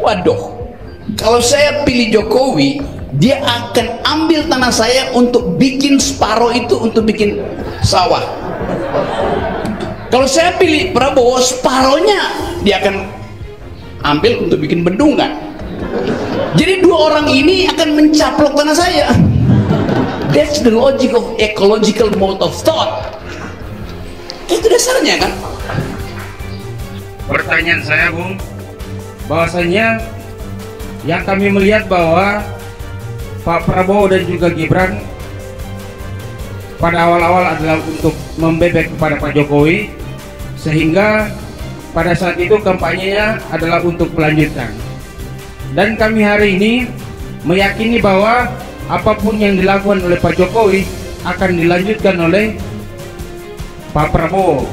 waduh, kalau saya pilih Jokowi, dia akan ambil tanah saya untuk bikin separuh itu untuk bikin sawah. Kalau saya pilih Prabowo, separohnya dia akan ambil untuk bikin bendungan. Jadi dua orang ini akan mencaplok tanah saya. That's the logic of ecological mode of thought. Itu dasarnya kan. Pertanyaan saya, Bung, bahwasanya yang kami melihat bahwa Pak Prabowo dan juga Gibran pada awal-awal adalah untuk membebek kepada Pak Jokowi, sehingga pada saat itu kampanyenya adalah untuk melanjutkan. Dan kami hari ini meyakini bahwa apapun yang dilakukan oleh Pak Jokowi akan dilanjutkan oleh Pak Prabowo.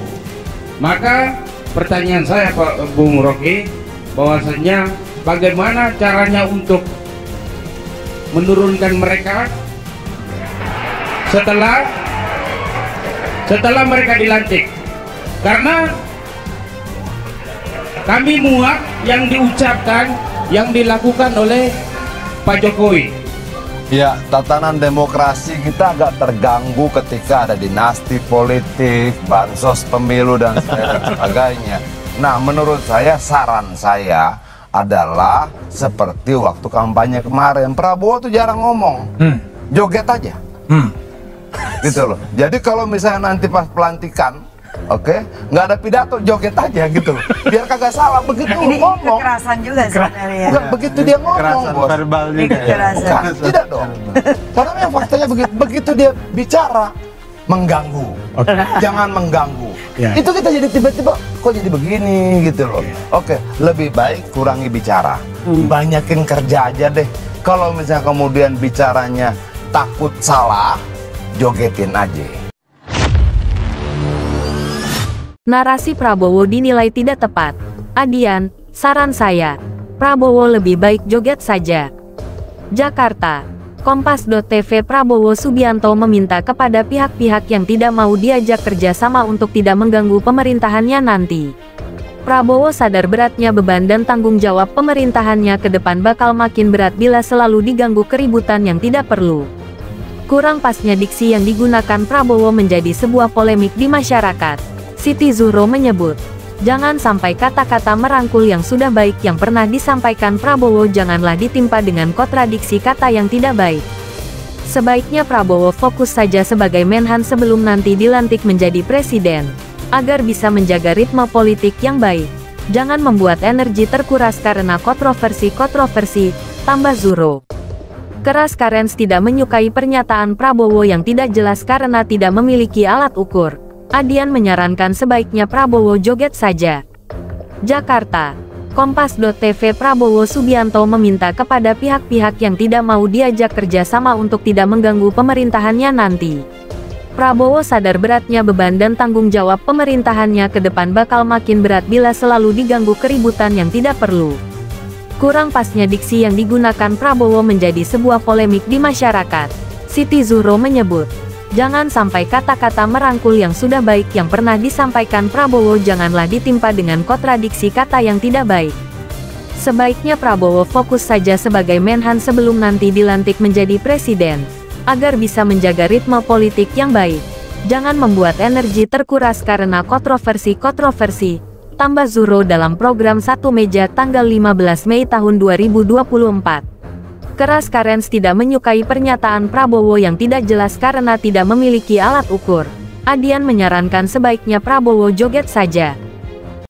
Maka pertanyaan saya, Pak Bung Rocky, bahwasanya bagaimana caranya untuk menurunkan mereka setelah mereka dilantik, karena kami muak yang diucapkan, yang dilakukan oleh Pak Jokowi. Ya, tatanan demokrasi kita agak terganggu ketika ada dinasti politik, bansos pemilu dan sebagainya. Nah, menurut saya, saran saya adalah seperti waktu kampanye kemarin, Prabowo tuh jarang ngomong, joget aja, gitu loh. Jadi kalau misalnya nanti pas pelantikan, nggak ada pidato, joget aja gitu loh, biar kagak salah. Begitu ini ngomong, kekerasan juga sebenarnya. bukan begitu dia ngomong, bos. verbal juga. Bukan, tidak dong. Karena yang faktanya begitu dia bicara mengganggu, jangan mengganggu. Itu kita jadi tiba-tiba kok jadi begini gitu loh. Lebih baik kurangi bicara, banyakin kerja aja deh. Kalau misalnya kemudian bicaranya takut salah, jogetin aja. Narasi Prabowo dinilai tidak tepat. Adian, saran saya, Prabowo lebih baik joget saja. Jakarta, Kompas.tv. Prabowo Subianto meminta kepada pihak-pihak yang tidak mau diajak kerjasama untuk tidak mengganggu pemerintahannya nanti. Prabowo sadar beratnya beban dan tanggung jawab pemerintahannya ke depan bakal makin berat bila selalu diganggu keributan yang tidak perlu. Kurang pasnya diksi yang digunakan Prabowo menjadi sebuah polemik di masyarakat. Siti Zuhro menyebut, jangan sampai kata-kata merangkul yang sudah baik yang pernah disampaikan Prabowo janganlah ditimpa dengan kontradiksi kata yang tidak baik. Sebaiknya Prabowo fokus saja sebagai Menhan sebelum nanti dilantik menjadi presiden, agar bisa menjaga ritme politik yang baik. Jangan membuat energi terkuras karena kontroversi, tambah Zuhro. Keras Karens tidak menyukai pernyataan Prabowo yang tidak jelas karena tidak memiliki alat ukur. Adian menyarankan sebaiknya Prabowo joget saja. Jakarta, Kompas.tv. Prabowo Subianto meminta kepada pihak-pihak yang tidak mau diajak kerjasama untuk tidak mengganggu pemerintahannya nanti. Prabowo sadar beratnya beban dan tanggung jawab pemerintahannya ke depan bakal makin berat bila selalu diganggu keributan yang tidak perlu. Kurang pasnya diksi yang digunakan Prabowo menjadi sebuah polemik di masyarakat. Siti Zuhro menyebut, jangan sampai kata-kata merangkul yang sudah baik yang pernah disampaikan Prabowo janganlah ditimpa dengan kontradiksi kata yang tidak baik. Sebaiknya Prabowo fokus saja sebagai Menhan sebelum nanti dilantik menjadi presiden, agar bisa menjaga ritme politik yang baik. Jangan membuat energi terkuras karena kontroversi, tambah Zuhro dalam program Satu Meja tanggal 15 Mei tahun 2024. Keras Karens tidak menyukai pernyataan Prabowo yang tidak jelas karena tidak memiliki alat ukur. Adian menyarankan sebaiknya Prabowo joget saja.